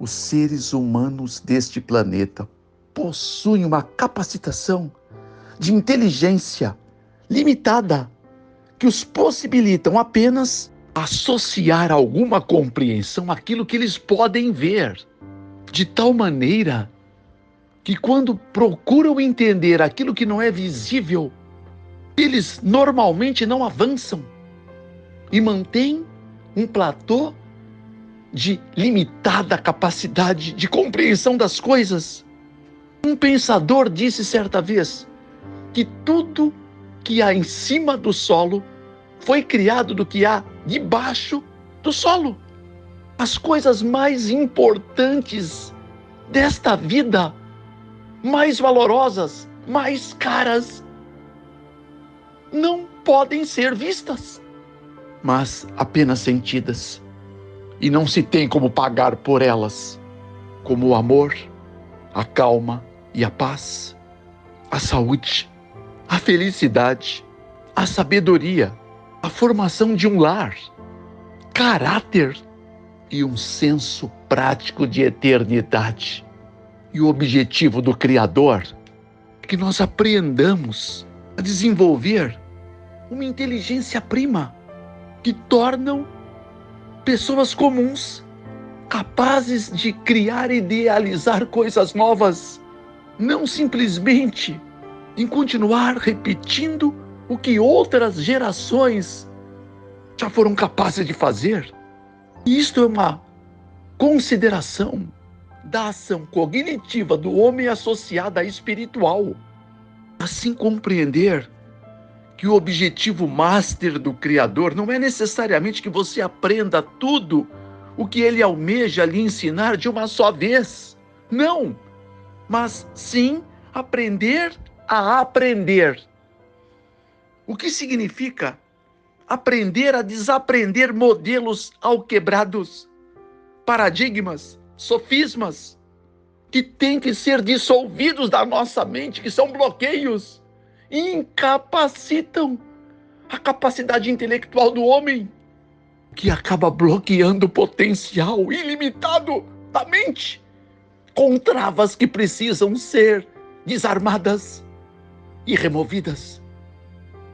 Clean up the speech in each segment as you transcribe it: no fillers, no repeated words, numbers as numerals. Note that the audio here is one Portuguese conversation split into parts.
os seres humanos deste planeta possuem uma capacitação de inteligência limitada que os possibilitam apenas associar alguma compreensão àquilo que eles podem ver, de tal maneira que quando procuram entender aquilo que não é visível, eles normalmente não avançam e mantêm um platô de limitada capacidade de compreensão das coisas. Um pensador disse certa vez que tudo que há em cima do solo foi criado do que há debaixo do solo. As coisas mais importantes desta vida, mais valorosas, mais caras, não podem ser vistas, mas apenas sentidas. E não se tem como pagar por elas, como o amor, a calma e a paz, a saúde, a felicidade, a sabedoria, a formação de um lar, caráter e um senso prático de eternidade. E o objetivo do Criador é que nós apreendamos a desenvolver uma inteligência prima que tornam pessoas comuns capazes de criar e idealizar coisas novas, não simplesmente em continuar repetindo o que outras gerações já foram capazes de fazer. E isto é uma consideração da ação cognitiva do homem associada à espiritual. Assim compreender que o objetivo master do Criador não é necessariamente que você aprenda tudo o que ele almeja lhe ensinar de uma só vez. Não, mas sim aprender a aprender. O que significa aprender a desaprender modelos alquebrados, paradigmas, sofismas, que têm que ser dissolvidos da nossa mente, que são bloqueios e incapacitam a capacidade intelectual do homem, que acaba bloqueando o potencial ilimitado da mente, com travas que precisam ser desarmadas e removidas.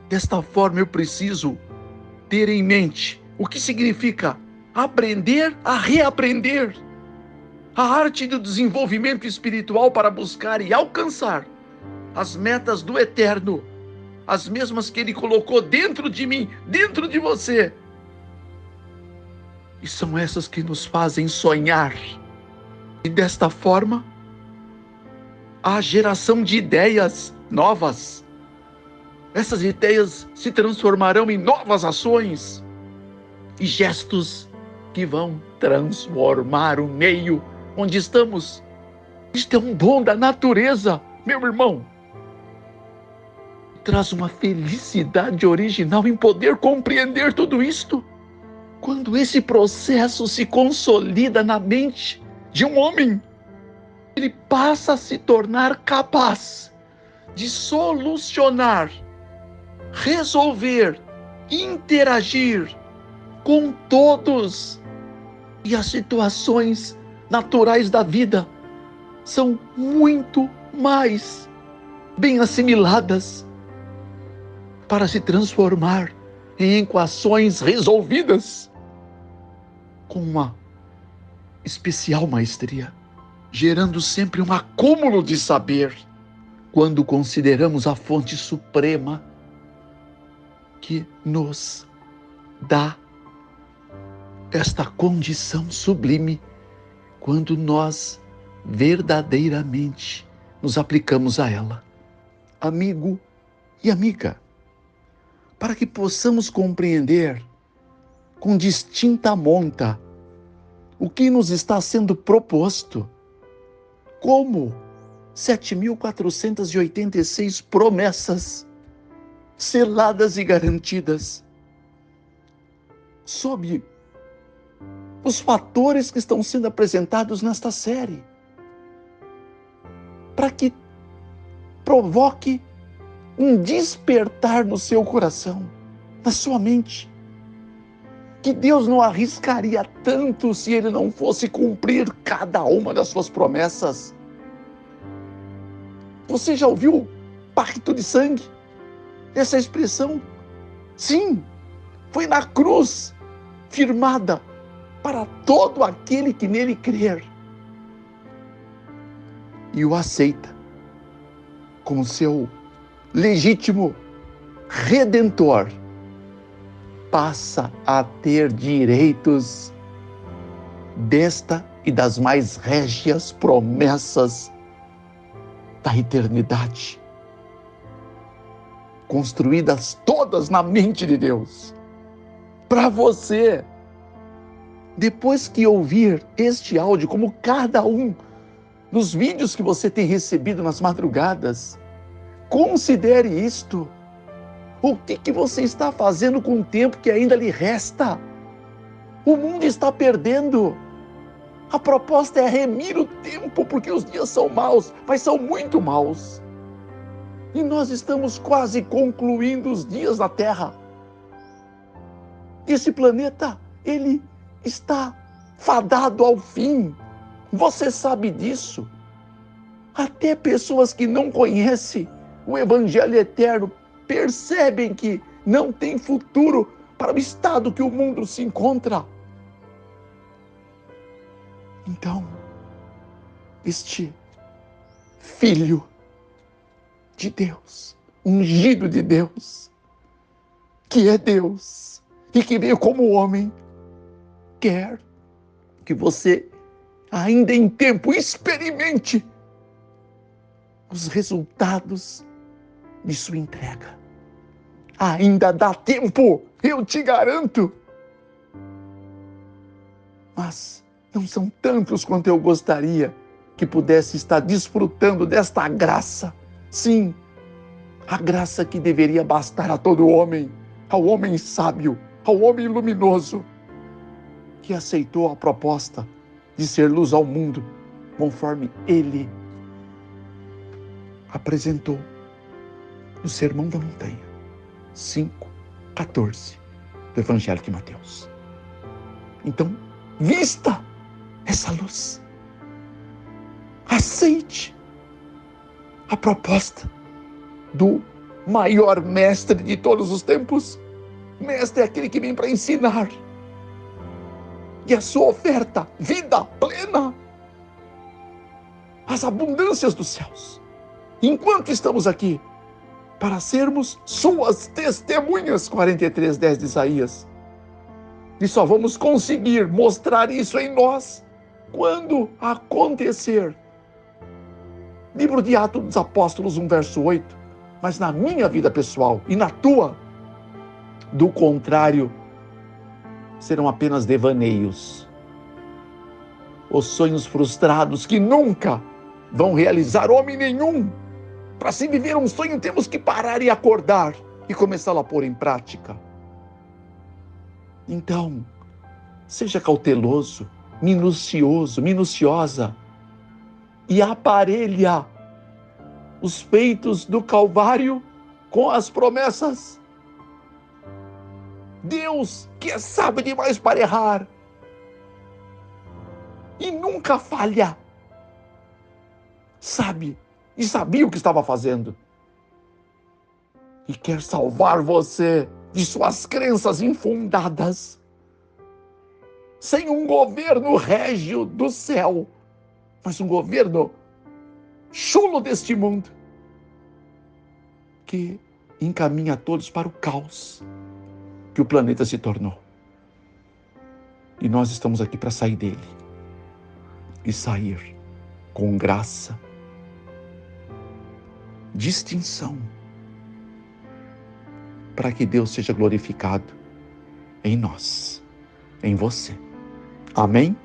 Desta forma, eu preciso ter em mente o que significa aprender a reaprender, a arte do desenvolvimento espiritual para buscar e alcançar as metas do eterno, as mesmas que ele colocou dentro de mim, dentro de você. E são essas que nos fazem sonhar. E desta forma, a geração de ideias novas. Essas ideias se transformarão em novas ações e gestos que vão transformar o meio onde estamos. Isto é um dom da natureza, meu irmão. Traz uma felicidade original em poder compreender tudo isto. Quando esse processo se consolida na mente de um homem, ele passa a se tornar capaz de solucionar, resolver, interagir com todos. E as situações naturais da vida são muito mais bem assimiladas para se transformar em equações resolvidas com uma especial maestria, gerando sempre um acúmulo de saber quando consideramos a fonte suprema que nos dá esta condição sublime quando nós verdadeiramente nos aplicamos a ela. Amigo e amiga, para que possamos compreender com distinta monta o que nos está sendo proposto como 7.486 promessas seladas e garantidas sob os fatores que estão sendo apresentados nesta série, para que provoque um despertar no seu coração, na sua mente, que Deus não arriscaria tanto se Ele não fosse cumprir cada uma das suas promessas. Você já ouviu pacto de sangue? Essa expressão? Sim, foi na cruz, firmada para todo aquele que nele crer e o aceita como seu legítimo redentor, passa a ter direitos desta e das mais régias promessas da eternidade, construídas todas na mente de Deus, para você. Depois que ouvir este áudio, como cada um dos vídeos que você tem recebido nas madrugadas, considere isto. O que você está fazendo com o tempo que ainda lhe resta? O mundo está perdendo. A proposta é remir o tempo, porque os dias são maus, mas são muito maus. E nós estamos quase concluindo os dias na Terra. Esse planeta, ele está fadado ao fim. Você sabe disso. Até pessoas que não conhecem o Evangelho eterno percebem que não tem futuro para o estado que o mundo se encontra. Então, este Filho de Deus, ungido de Deus, que é Deus e que veio como homem, quer que você, ainda em tempo, experimente os resultados de sua entrega. Ainda dá tempo, eu te garanto. Mas não são tantos quanto eu gostaria que pudesse estar desfrutando desta graça. Sim, a graça que deveria bastar a todo homem, ao homem sábio, ao homem luminoso, que aceitou a proposta de ser luz ao mundo, conforme ele apresentou no Sermão da Montanha, 5:14 do Evangelho de Mateus. Então, vista essa luz. Aceite a proposta do maior mestre de todos os tempos. Mestre é aquele que vem para ensinar. E a sua oferta, vida plena, as abundâncias dos céus. Enquanto estamos aqui, para sermos suas testemunhas, 43:10 de Isaías. E só vamos conseguir mostrar isso em nós quando acontecer. Livro de Atos dos Apóstolos, 1:8. Mas na minha vida pessoal e na tua, do contrário, serão apenas devaneios. Os sonhos frustrados que nunca vão realizar homem nenhum. Para se viver um sonho, temos que parar e acordar e começá-lo a pôr em prática. Então, seja cauteloso, minuciosa e aparelha os feitos do Calvário com as promessas. Deus, que é sábio demais para errar e nunca falha, sabe e sabia o que estava fazendo e quer salvar você de suas crenças infundadas, sem um governo régio do céu, mas um governo chulo deste mundo, que encaminha todos para o caos que o planeta se tornou. E nós estamos aqui para sair dele e sair com graça, distinção, para que Deus seja glorificado em nós, em você. Amém?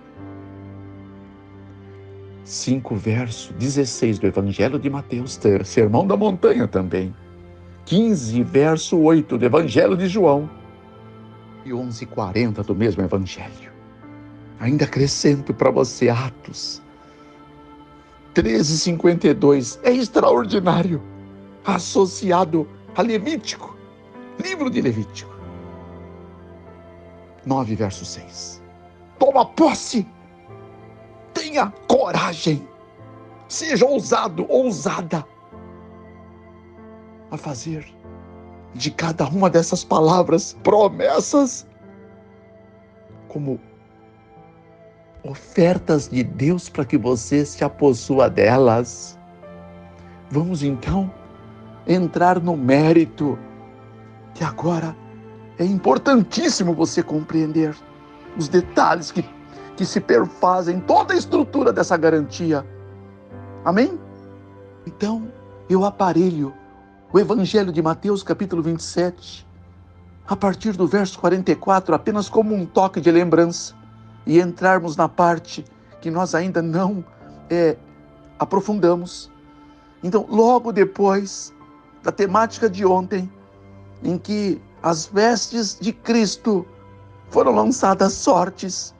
5:16 do Evangelho de Mateus, Sermão da Montanha também. 15:8 do Evangelho de João. E 11:40 do mesmo Evangelho. Ainda acrescento para você Atos 13:52. É extraordinário, associado a Levítico, livro de Levítico. 9, verso 6. Toma posse, tenha coragem, seja ousado, ousada a fazer de cada uma dessas palavras, promessas, como ofertas de Deus para que você se apossua delas. Vamos então entrar no mérito, que agora é importantíssimo você compreender os detalhes que se perfazem toda a estrutura dessa garantia. Amém? Então, eu aparelho o Evangelho de Mateus, capítulo 27, a partir do verso 44, apenas como um toque de lembrança, e entrarmos na parte que nós ainda não aprofundamos. Então, logo depois da temática de ontem, em que as vestes de Cristo foram lançadas sortes,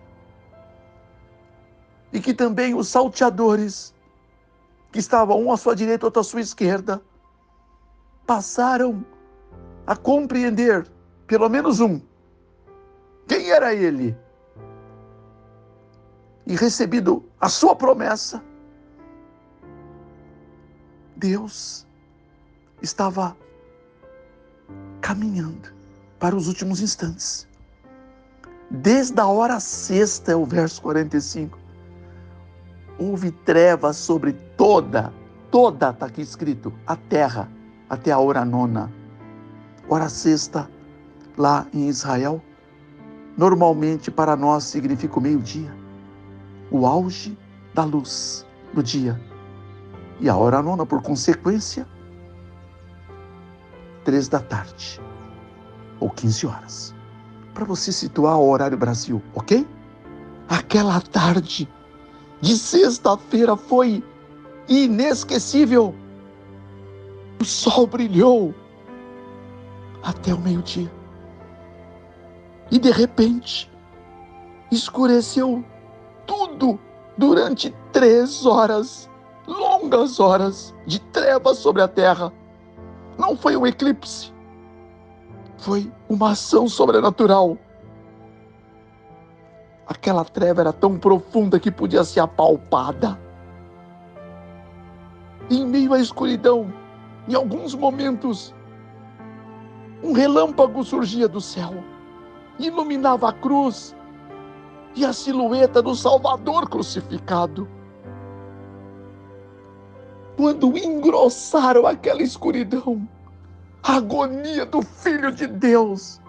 e que também os salteadores, que estavam um à sua direita, outro à sua esquerda, passaram a compreender, pelo menos um, quem era ele, e recebido a sua promessa, Deus estava caminhando para os últimos instantes. Desde a hora sexta, é o verso 45, houve trevas sobre toda, está aqui escrito, a terra, até a hora nona. Hora sexta, lá em Israel, normalmente para nós significa o meio-dia, o auge da luz do dia. E a hora nona, por consequência, 3 da tarde, ou 15 horas. Para você situar o horário Brasil, ok? Aquela tarde de sexta-feira foi inesquecível. O sol brilhou até o meio-dia. E de repente, escureceu tudo durante 3 horas, longas horas de trevas sobre a terra. Não foi um eclipse, foi uma ação sobrenatural. Aquela treva era tão profunda que podia ser apalpada. E em meio à escuridão, em alguns momentos, um relâmpago surgia do céu, iluminava a cruz e a silhueta do Salvador crucificado. Quando engrossaram aquela escuridão, a agonia do Filho de Deus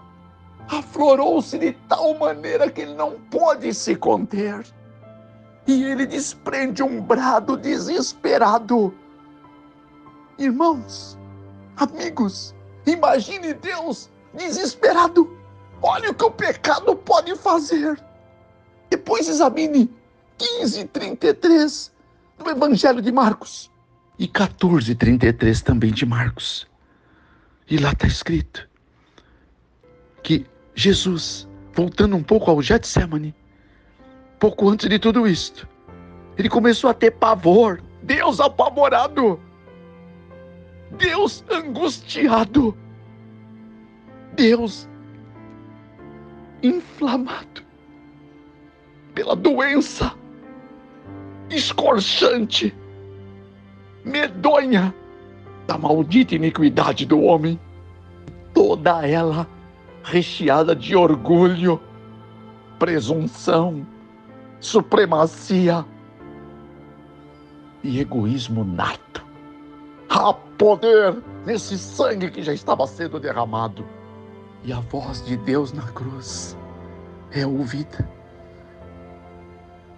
aflorou-se de tal maneira que ele não pôde se conter. E ele desprende um brado desesperado. Irmãos, amigos, imagine Deus desesperado. Olha o que o pecado pode fazer. Depois examine 15:33 do Evangelho de Marcos e 14:33 também de Marcos. E lá está escrito que Jesus, voltando um pouco ao Getsemane, pouco antes de tudo isto, ele começou a ter pavor. Deus apavorado, Deus angustiado, Deus inflamado pela doença escorchante, medonha da maldita iniquidade do homem, toda ela recheada de orgulho, presunção, supremacia e egoísmo nato. Há poder nesse sangue que já estava sendo derramado. E a voz de Deus na cruz é ouvida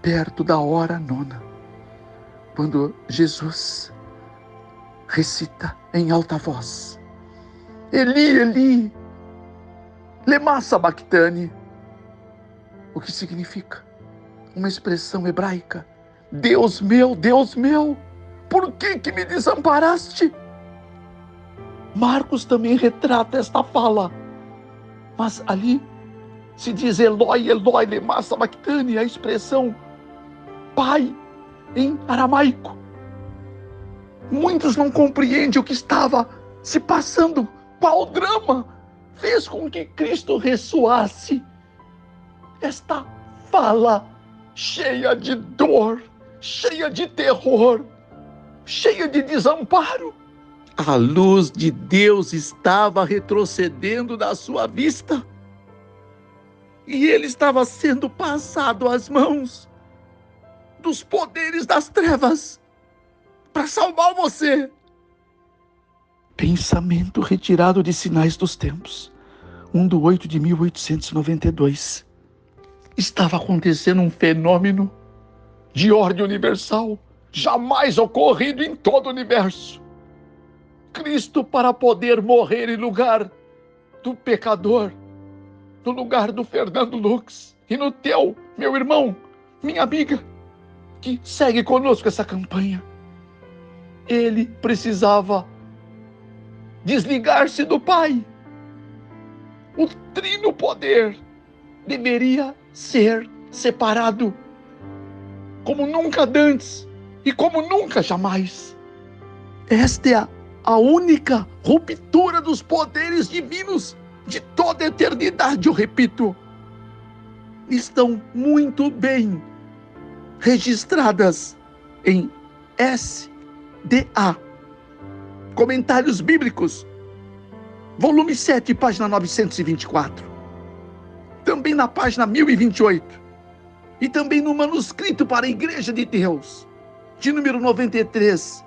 perto da hora nona, quando Jesus recita em alta voz: Eli, Eli, lema sabachthani, o que significa uma expressão hebraica: Deus meu, por que me desamparaste? Marcos também retrata esta fala, mas ali se diz Eloi, Eloi, lema sabachthani, a expressão Pai em aramaico. Muitos não compreendem o que estava se passando, qual drama fez com que Cristo ressoasse esta fala cheia de dor, cheia de terror, cheia de desamparo. A luz de Deus estava retrocedendo da sua vista. E ele estava sendo passado às mãos dos poderes das trevas para salvar você. Pensamento retirado de Sinais dos Tempos, 1/8 de 1892. Estava acontecendo um fenômeno de ordem universal, jamais ocorrido em todo o universo. Cristo, para poder morrer em lugar do pecador, no lugar do Fernando Lux e no teu, meu irmão, minha amiga, que segue conosco essa campanha, ele precisava desligar-se do Pai. O trino poder deveria ser separado como nunca antes e como nunca jamais. Esta é a única ruptura dos poderes divinos de toda a eternidade, eu repito. Estão muito bem registradas em SDA, Comentários Bíblicos, volume 7, página 924. Também na página 1028. E também no manuscrito para a Igreja de Deus, de número 93,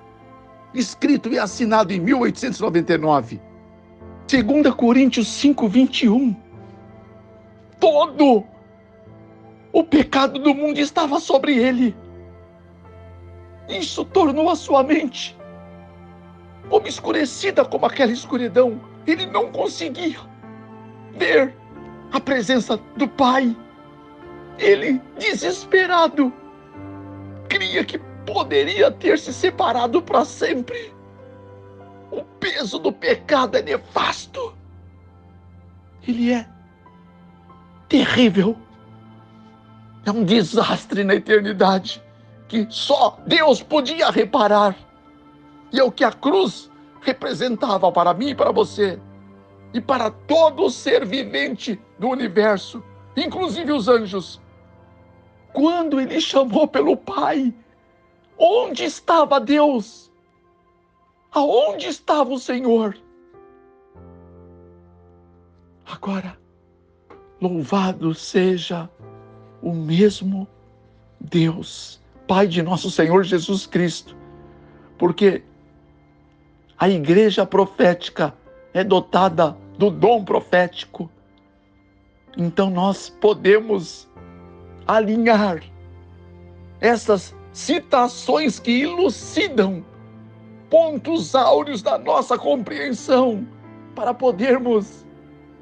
escrito e assinado em 1899. 2 Coríntios 5:21. Todo o pecado do mundo estava sobre ele. Isso tornou a sua mente obscurecida como aquela escuridão. Ele não conseguia ver a presença do Pai. Ele, desesperado, cria que poderia ter se separado para sempre. O peso do pecado é nefasto. Ele é terrível. É um desastre na eternidade que só Deus podia reparar. E é o que a cruz representava para mim e para você, e para todo ser vivente do universo, inclusive os anjos. Quando ele chamou pelo Pai, onde estava Deus? Aonde estava o Senhor? Agora, louvado seja o mesmo Deus, Pai de nosso Senhor Jesus Cristo, porque a igreja profética é dotada do dom profético. Então nós podemos alinhar essas citações que elucidam pontos áureos da nossa compreensão para podermos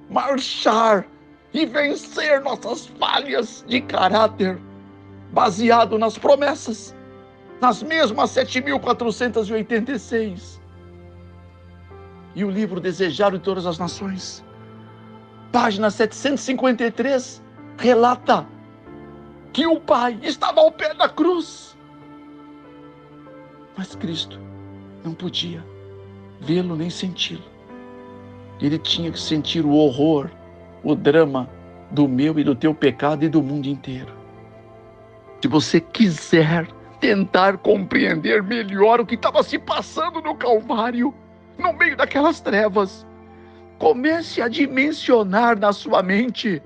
marchar e vencer nossas falhas de caráter baseado nas promessas, nas mesmas 7.486. E o livro Desejar de Todas as Nações, página 753, relata que o Pai estava ao pé da cruz. Mas Cristo não podia vê-lo nem senti-lo. Ele tinha que sentir o horror, o drama do meu e do teu pecado e do mundo inteiro. Se você quiser tentar compreender melhor o que estava se passando no Calvário, no meio daquelas trevas, comece a dimensionar na sua mente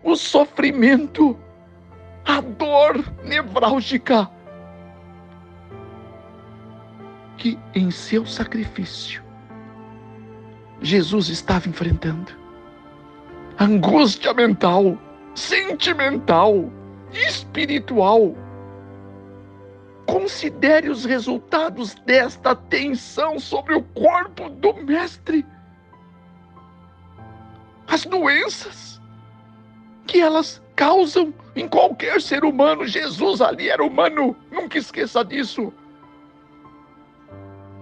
o sofrimento, a dor nevrálgica que em seu sacrifício Jesus estava enfrentando. Angústia mental, sentimental, espiritual. Considere os resultados desta tensão sobre o corpo do Mestre. As doenças que elas causam em qualquer ser humano. Jesus ali era humano, nunca esqueça disso.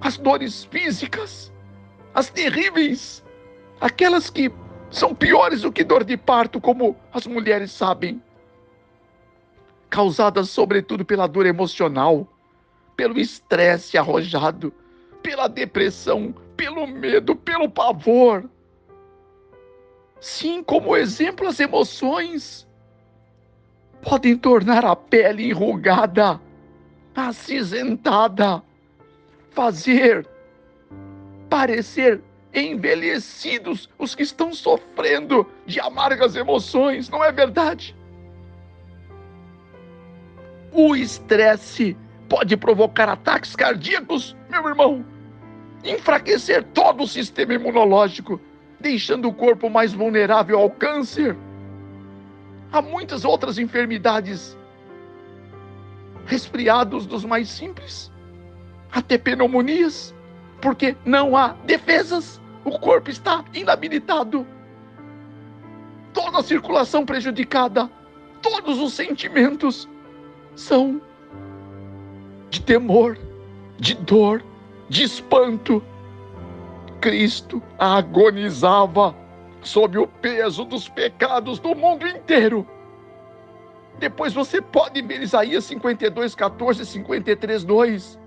As dores físicas, as terríveis, aquelas que são piores do que dor de parto, como as mulheres sabem, causadas sobretudo pela dor emocional, pelo estresse arrojado, pela depressão, pelo medo, pelo pavor. Sim, como exemplo, as emoções podem tornar a pele enrugada, acinzentada, fazer parecer envelhecidos os que estão sofrendo de amargas emoções, não é verdade? O estresse pode provocar ataques cardíacos, meu irmão, enfraquecer todo o sistema imunológico, deixando o corpo mais vulnerável ao câncer. Há muitas outras enfermidades, resfriados dos mais simples, até pneumonias, porque não há defesas, o corpo está inabilitado, toda a circulação prejudicada, todos os sentimentos são de temor, de dor, de espanto. Cristo agonizava sob o peso dos pecados do mundo inteiro. Depois você pode ver Isaías 52:14, 53:2.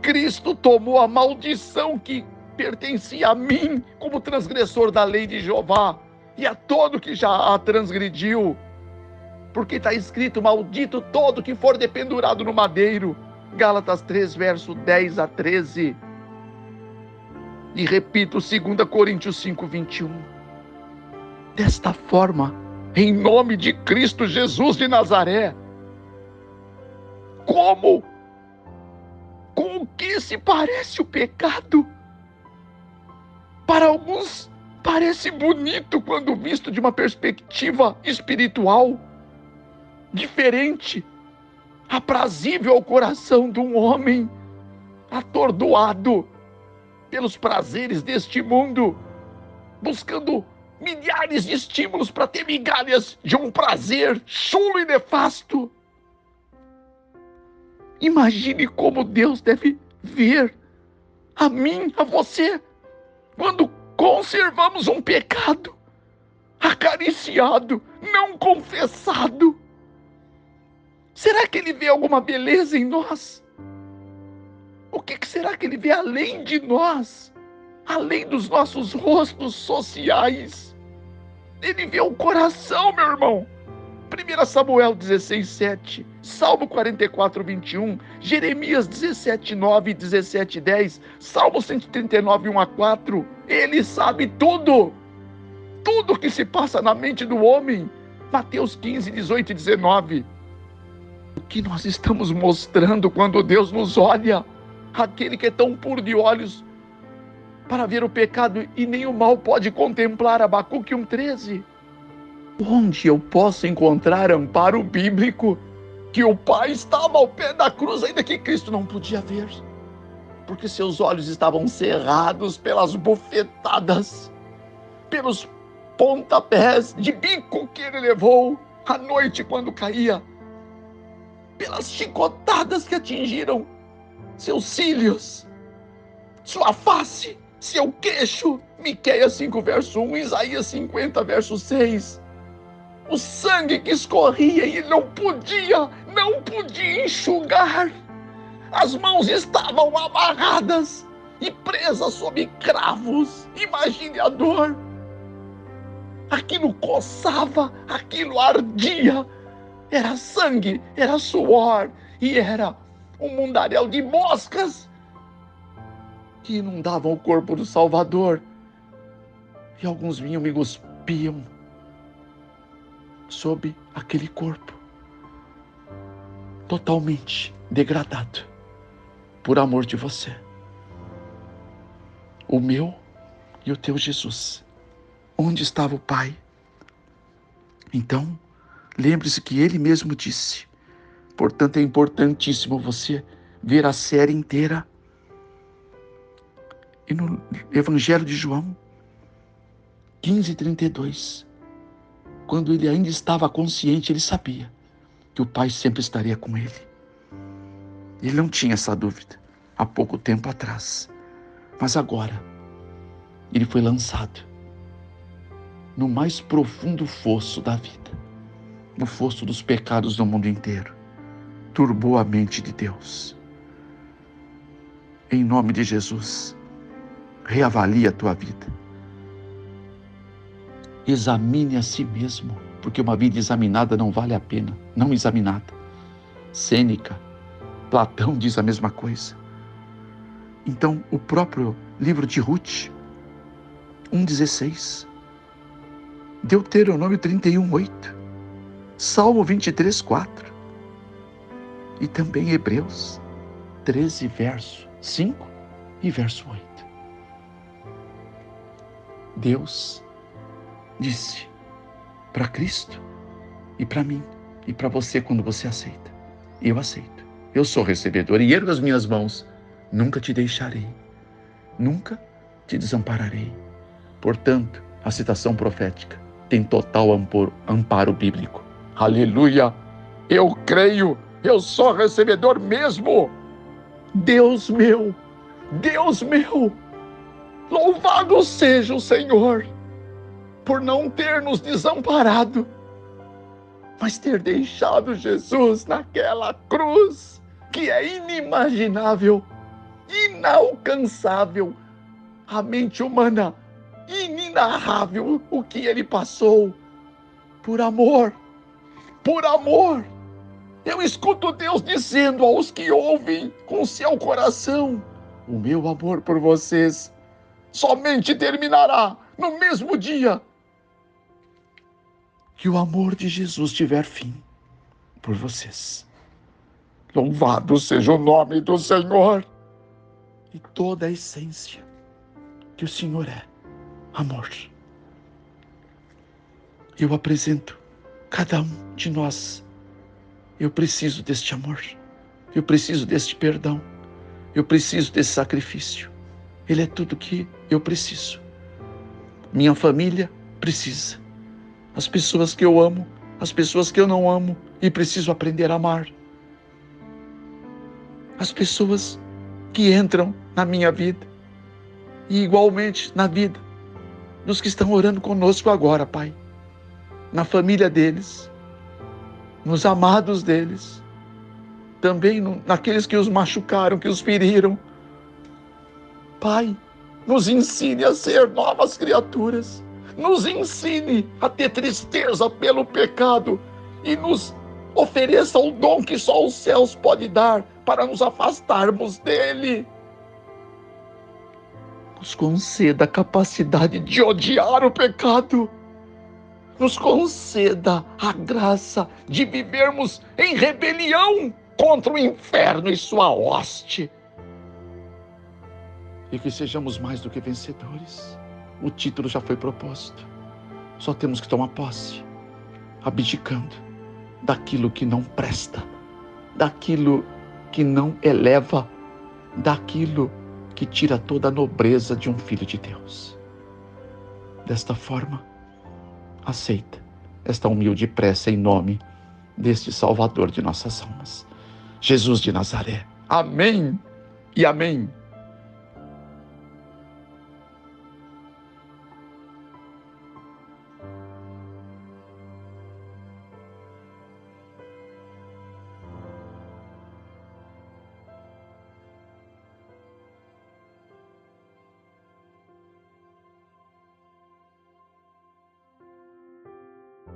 Cristo tomou a maldição que pertencia a mim como transgressor da lei de Jeová e a todo que já a transgrediu. Porque está escrito: maldito todo que for dependurado no madeiro. Gálatas 3, verso 10 a 13. E repito, 2 Coríntios 5, 21. Desta forma, em nome de Cristo Jesus de Nazaré, com o que se parece o pecado? Para alguns, parece bonito quando visto de uma perspectiva espiritual, diferente, aprazível ao coração de um homem atordoado pelos prazeres deste mundo, buscando milhares de estímulos para ter migalhas de um prazer chulo e nefasto. Imagine como Deus deve ver a mim, a você, quando conservamos um pecado acariciado, não confessado. Será que Ele vê alguma beleza em nós? O que será que Ele vê além de nós? Além dos nossos rostos sociais? Ele vê o coração, meu irmão. 1 Samuel 16:7, Salmo 44:21, Jeremias 17:9 e 17:10, Salmo 139, 1 a 4. Ele sabe tudo. Tudo que se passa na mente do homem. Mateus 15, 18 e 19. O que nós estamos mostrando quando Deus nos olha? Aquele que é tão puro de olhos para ver o pecado e nem o mal pode contemplar. Abacuque 1:13. Onde eu posso encontrar amparo bíblico que o Pai estava ao pé da cruz, ainda que Cristo não podia ver, porque seus olhos estavam cerrados pelas bofetadas, pelos pontapés de bico que ele levou à noite quando caía, pelas chicotadas que atingiram seus cílios, sua face, seu queixo. Miqueias 5, verso 1, Isaías 50, verso 6. O sangue que escorria e ele não podia enxugar. As mãos estavam amarradas e presas sob cravos. Imagine a dor. Aquilo coçava, aquilo ardia. Era sangue, era suor e era um mundaréu de moscas que inundavam o corpo do Salvador. E alguns vinham e me cuspiam sobre aquele corpo totalmente degradado por amor de você. O meu e o teu Jesus. Onde estava o Pai? Então, lembre-se que Ele mesmo disse. Portanto, é importantíssimo você ver a série inteira. E no Evangelho de João 15:32, quando ele ainda estava consciente, ele sabia que o Pai sempre estaria com ele. Ele não tinha essa dúvida há pouco tempo atrás. Mas agora, ele foi lançado no mais profundo fosso da vida, no fosso dos pecados do mundo inteiro. Turbou a mente de Deus. Em nome de Jesus, reavalie a tua vida. examine a si mesmo, porque uma vida examinada não vale a pena, não examinada. Sêneca, Platão diz a mesma coisa. Então, o próprio livro de Ruth, 1,16, Deuteronômio 31,8, Salmo 23,4 e também Hebreus 13, verso 5 e verso 8. Deus disse para Cristo e para mim e para você quando você aceita: eu aceito, eu sou recebedor e ergo as minhas mãos, nunca te deixarei, nunca te desampararei. Portanto, a citação profética tem total amparo bíblico. Aleluia! Eu creio, eu sou recebedor mesmo. Deus meu, louvado seja o Senhor por não ter nos desamparado, mas ter deixado Jesus naquela cruz que é inimaginável, inalcançável, a mente humana, inenarrável o que ele passou por amor, por amor. Eu escuto Deus dizendo aos que ouvem com seu coração: o meu amor por vocês somente terminará no mesmo dia que o amor de Jesus tiver fim por vocês. Louvado seja o nome do Senhor. E toda a essência que o Senhor é amor. Eu apresento cada um de nós. Eu preciso deste amor. Eu preciso deste perdão. Eu preciso desse sacrifício. Ele é tudo que eu preciso. Minha família precisa. As pessoas que eu amo, as pessoas que eu não amo e preciso aprender a amar. As pessoas que entram na minha vida e igualmente na vida dos que estão orando conosco agora, Pai. Na família deles, nos amados deles, também naqueles que os machucaram, que os feriram. Pai, nos ensine a ser novas criaturas, nos ensine a ter tristeza pelo pecado e nos ofereça o dom que só os céus podem dar para nos afastarmos dele. Nos conceda a capacidade de odiar o pecado. Nos conceda a graça de vivermos em rebelião contra o inferno e sua hoste. E que sejamos mais do que vencedores. O título já foi proposto. Só temos que tomar posse, abdicando daquilo que não presta, daquilo que não eleva, daquilo que tira toda a nobreza de um filho de Deus. Desta forma, aceita esta humilde prece em nome deste Salvador de nossas almas, Jesus de Nazaré. Amém e amém.